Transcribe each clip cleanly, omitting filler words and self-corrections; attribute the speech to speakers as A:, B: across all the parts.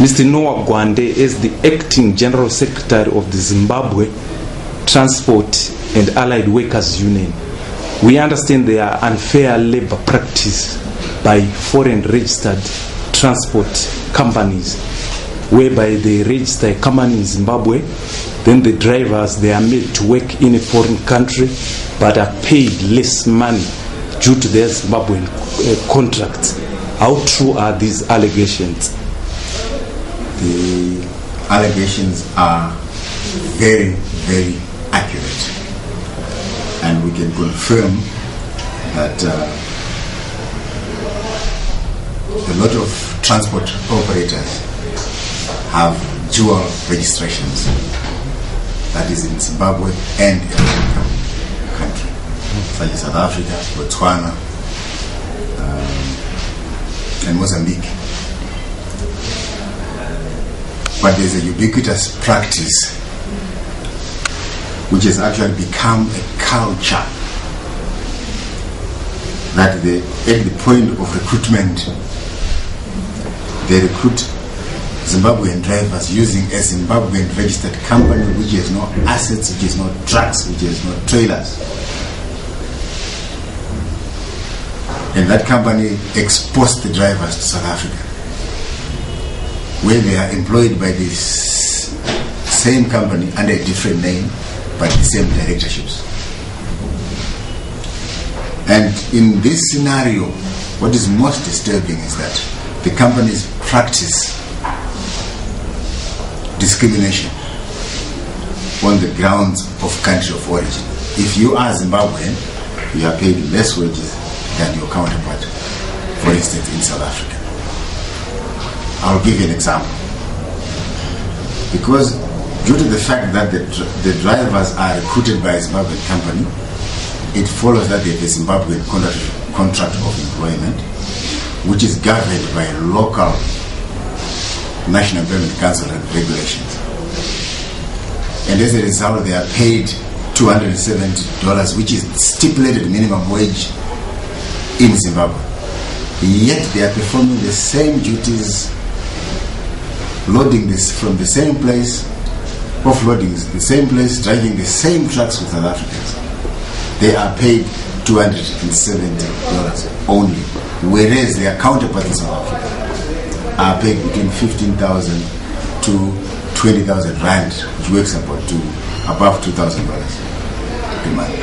A: Mr. Noah Gwande as the Acting General Secretary of the Zimbabwe Transport and Allied Workers Union. We understand there are unfair labor practice by foreign registered transport companies, whereby they register a company in Zimbabwe, then the drivers, they are made to work in a foreign country but are paid less money due to their Zimbabwean contracts. How true are these allegations?
B: The allegations are very, very accurate, and we can confirm that a lot of transport operators have dual registrations, that is in Zimbabwe and in African country, such as South Africa, Botswana, and Mozambique. But there's a ubiquitous practice which has actually become a culture, that at the point of recruitment, they recruit Zimbabwean drivers using a Zimbabwean registered company which has no assets, which has no trucks, which has no trailers. And that company exports the drivers to South Africa, where they are employed by this same company under a different name, but the same directorships. And in this scenario, what is most disturbing is that the companies practice discrimination on the grounds of country of origin. If you are Zimbabwean, you are paid less wages than your counterpart, for instance, in South Africa. I'll give you an example. Because due to the fact that the drivers are recruited by a Zimbabwean company, it follows that they have a Zimbabwean contract of employment, which is governed by local National Employment Council regulations. And as a result, they are paid $270, which is stipulated minimum wage in Zimbabwe. Yet they are performing the same duties, loading this from the same place, offloading the same place, driving the same trucks with South Africans. They are paid $270 only, whereas their counterparts in South Africa are paid between 15,000 to 20,000 rand, which works about to above $2,000 per month.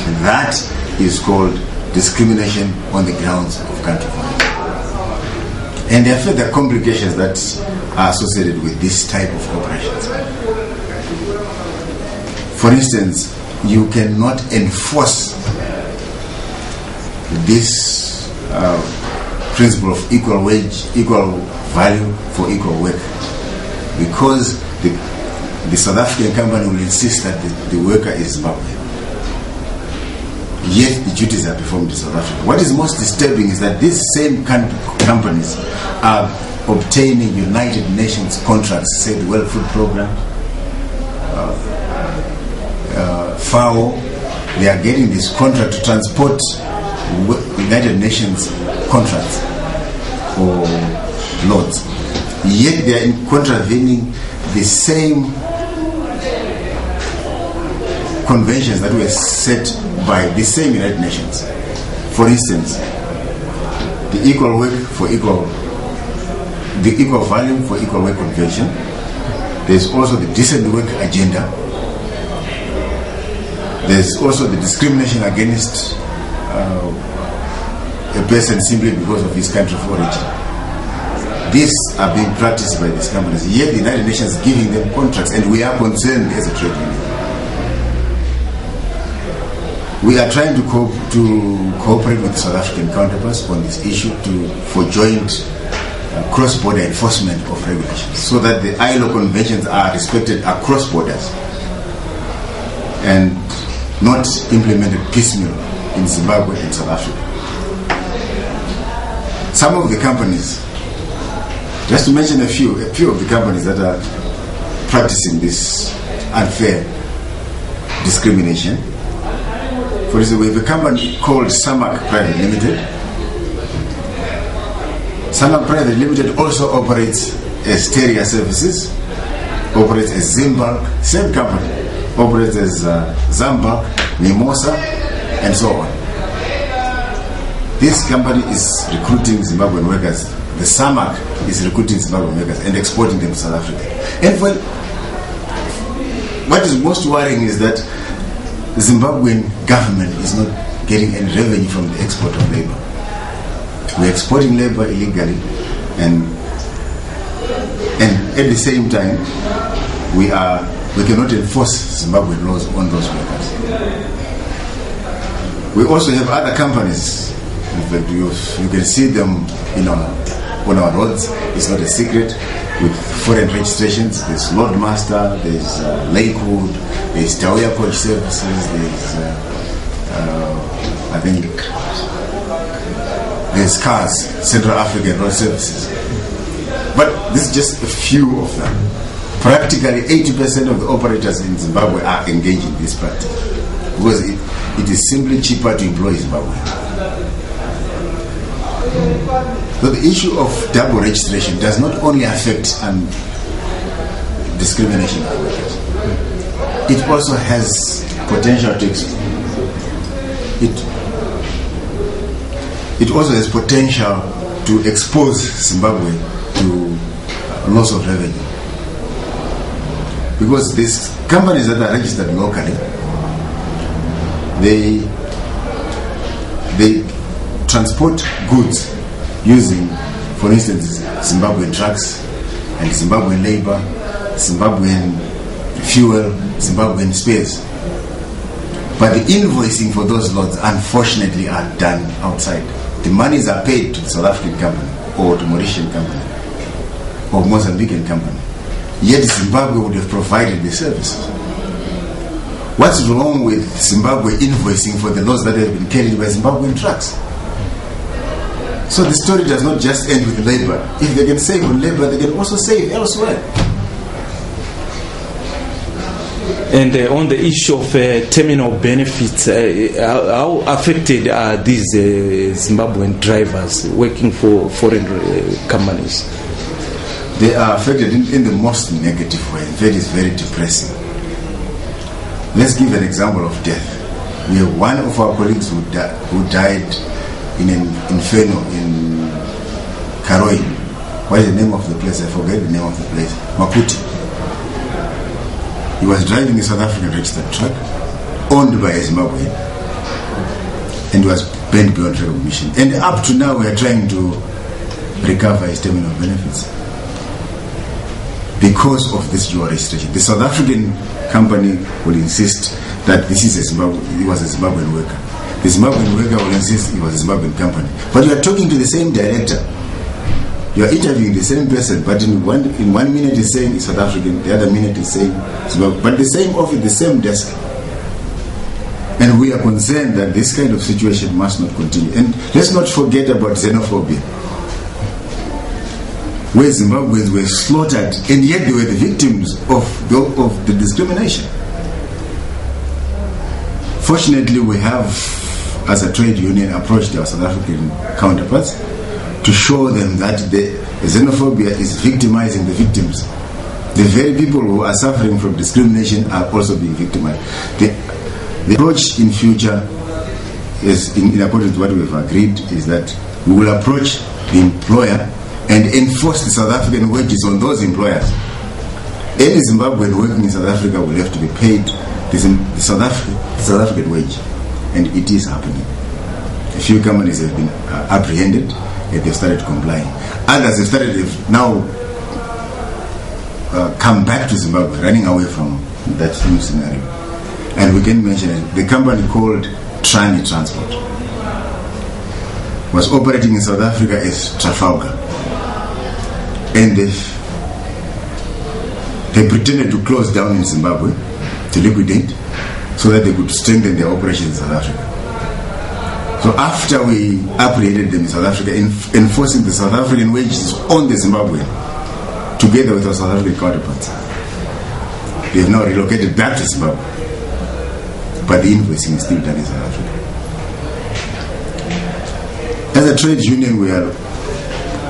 B: And that is called discrimination on the grounds of country of origin. And there are further complications that are associated with this type of operations. For instance, you cannot enforce this principle of equal wage, equal value for equal work, because the South African company will insist that the worker is Zimbabwean, yet the duties are performed in South Africa. What is most disturbing is that these same companies are obtaining United Nations contracts, say the World Food Program, FAO. They are getting this contract to transport United Nations contracts for loads, yet they are contravening the same conventions that were set by the same United Nations. For instance, the equal work for equal, the equal value for equal work convention. There's also the decent work agenda. There's also the discrimination against a person simply because of his country of origin. These are being practiced by these companies, yet the United Nations is giving them contracts, and we are concerned as a trade union. We are trying to cooperate with South African counterparts on this issue for joint cross-border enforcement of regulations, so that the ILO conventions are respected across borders and not implemented piecemeal in Zimbabwe and South Africa. Some of the companies, just to mention a few of the companies that are practicing this unfair discrimination. For instance, we have a company called Samak Private Limited. Sanlam Private Limited also operates as Steria Services, operates as Zimbabwe, same company, operates as Zambak, Mimosa, and so on. This company is recruiting Zimbabwean workers. The SAMAC is recruiting Zimbabwean workers and exporting them to South Africa. And well, what is most worrying is that the Zimbabwean government is not getting any revenue from the export of labor. We're exporting labor illegally, and at the same time, we cannot enforce Zimbabwean laws on those workers. We also have other companies. In fact, you can see them on our roads. It's not a secret. With foreign registrations, there's Lordmaster, there's Lakewood, there's Tawia Coach Services, there's I think there's CARS, Central African Road Services. But this is just a few of them. Practically 80% of the operators in Zimbabwe are engaged in this practice because it is simply cheaper to employ Zimbabweans. So the issue of double registration does not only affect discrimination of workers. It also has potential to it also has potential to expose Zimbabwe to loss of revenue. Because these companies that are registered locally, they transport goods using, for instance, Zimbabwean trucks and Zimbabwean labor, Zimbabwean fuel, Zimbabwean spares. But the invoicing for those loads, unfortunately, are done outside. The monies are paid to the South African company or to Mauritian company or Mozambican company. Yet Zimbabwe would have provided the services. What's wrong with Zimbabwe invoicing for the loads that have been carried by Zimbabwean trucks? So the story does not just end with labor. If they can save on labor, they can also save elsewhere.
A: And on the issue of terminal benefits, how affected are these Zimbabwean drivers working for foreign companies?
B: They are affected in the most negative way. That is very depressing. Let's give an example of death. We have one of our colleagues who died in an inferno in Karoi. What is the name of the place? I forget the name of the place. Maputo. He was driving a South African registered truck owned by a Zimbabwean and was banned beyond recognition. And up to now we are trying to recover his terminal benefits because of this dual registration. The South African company will insist that he was a Zimbabwean worker. The Zimbabwean worker will insist he was a Zimbabwean company. But you are talking to the same director. You are interviewing the same person, but in one minute he's saying it's South African, the other minute he's saying Zimbabwe. But the same office, the same desk. And we are concerned that this kind of situation must not continue. And let's not forget about xenophobia, where Zimbabweans were slaughtered, and yet they were the victims of the discrimination. Fortunately, we have, as a trade union, approached our South African counterparts to show them that the xenophobia is victimizing the victims. The very people who are suffering from discrimination are also being victimized. The approach in future is, in accordance with what we have agreed, is that we will approach the employer and enforce the South African wages on those employers. Any Zimbabwean working in South Africa will have to be paid the South African wage, and it is happening. A few companies have been apprehended and they've started complying. Others have now come back to Zimbabwe, running away from that new scenario. And we can mention it. The company called Trani Transport was operating in South Africa as Trafalgar, and they pretended to close down in Zimbabwe, to liquidate, so that they could strengthen their operations in South Africa. So after we apprehended them in South Africa, enforcing the South African wages on the Zimbabwean, together with our South African counterparts, they have now relocated back to Zimbabwe, but the invoicing is still done in South Africa. As a trade union, we are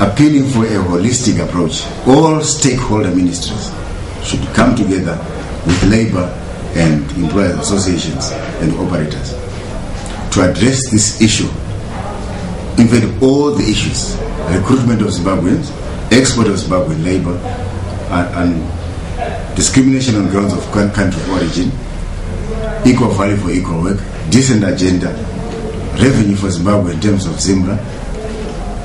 B: appealing for a holistic approach. All stakeholder ministries should come together with labor and employers associations and operators to address this issue. In fact, all the issues: recruitment of Zimbabweans, export of Zimbabwean labor, and discrimination on grounds of country of origin, equal value for equal work, decent agenda, revenue for Zimbabwe in terms of ZIMRA.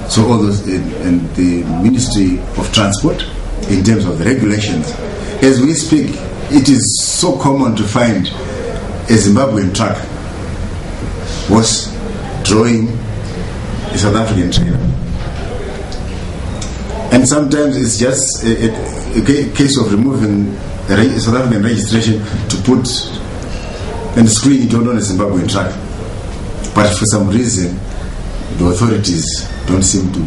B: So all those, and the Ministry of Transport in terms of the regulations. As we speak, it is so common to find a Zimbabwean truck was drawing a South African trailer. And sometimes it's just a case of removing a South African registration to put and screen it on a Zimbabwean truck. But for some reason, the authorities don't seem to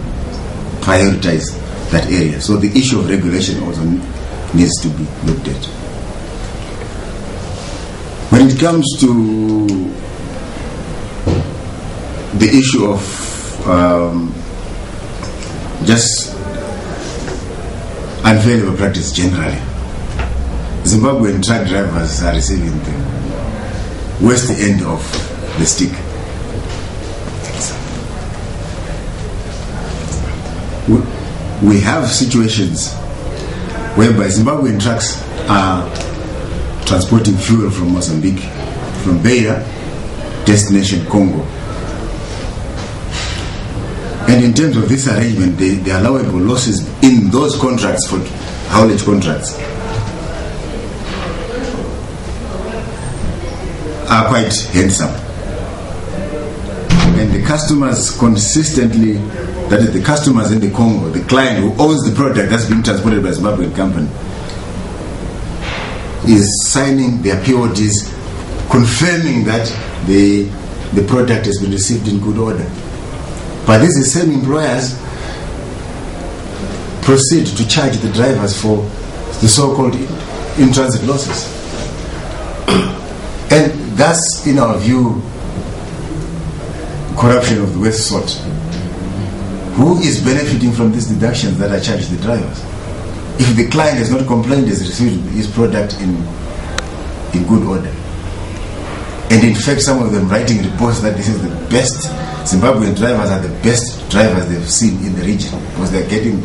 B: prioritize that area. So the issue of regulation also needs to be looked at. When it comes to the issue of just unfair labor practice generally, Zimbabwean truck drivers are receiving the worst end of the stick. We have situations whereby Zimbabwean trucks are transporting fuel from Mozambique, from Beira, destination Congo. And in terms of this arrangement, the allowable losses in those contracts for haulage contracts are quite handsome. And the customers consistently, that is the customers in the Congo, the client who owns the product that's being transported by a Zimbabwean company, is signing their PODs confirming that the product has been received in good order. But these the same employers proceed to charge the drivers for the so-called in-transit losses. And that's, in our view, corruption of the worst sort. Who is benefiting from these deductions that are charged the drivers? If the client has not complained, has received his product in good order. And in fact, some of them writing reports that this is the best, Zimbabwean drivers are the best drivers they've seen in the region because they're getting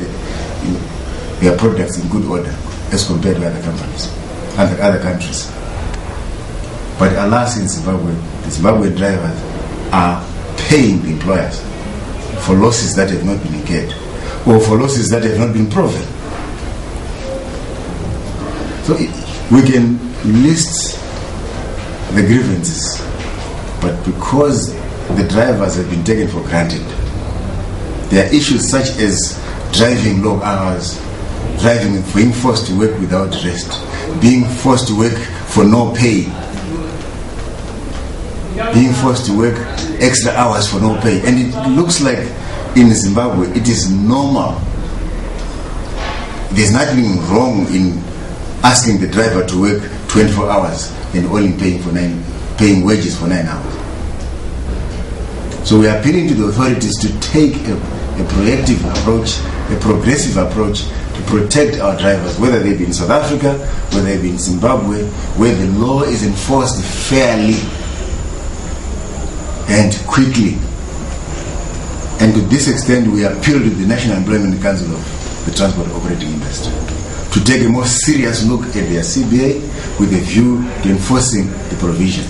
B: their products in good order as compared to other companies and other countries. But alas, in Zimbabwe, the Zimbabwean drivers are paying the employers for losses that have not been incurred or for losses that have not been proven. So we can list the grievances, but because the drivers have been taken for granted, there are issues such as driving long hours, driving, being forced to work without rest, being forced to work for no pay, being forced to work extra hours for no pay. And it looks like in Zimbabwe it is normal. There's nothing wrong in asking the driver to work 24 hours and only paying wages for 9 hours. So we are appealing to the authorities to take a proactive approach, a progressive approach to protect our drivers, whether they be in South Africa, whether they be in Zimbabwe, where the law is enforced fairly and quickly. And to this extent, we appeal to the National Employment Council of the Transport Operating Industry to take a more serious look at their CBA with a view to enforcing the provision.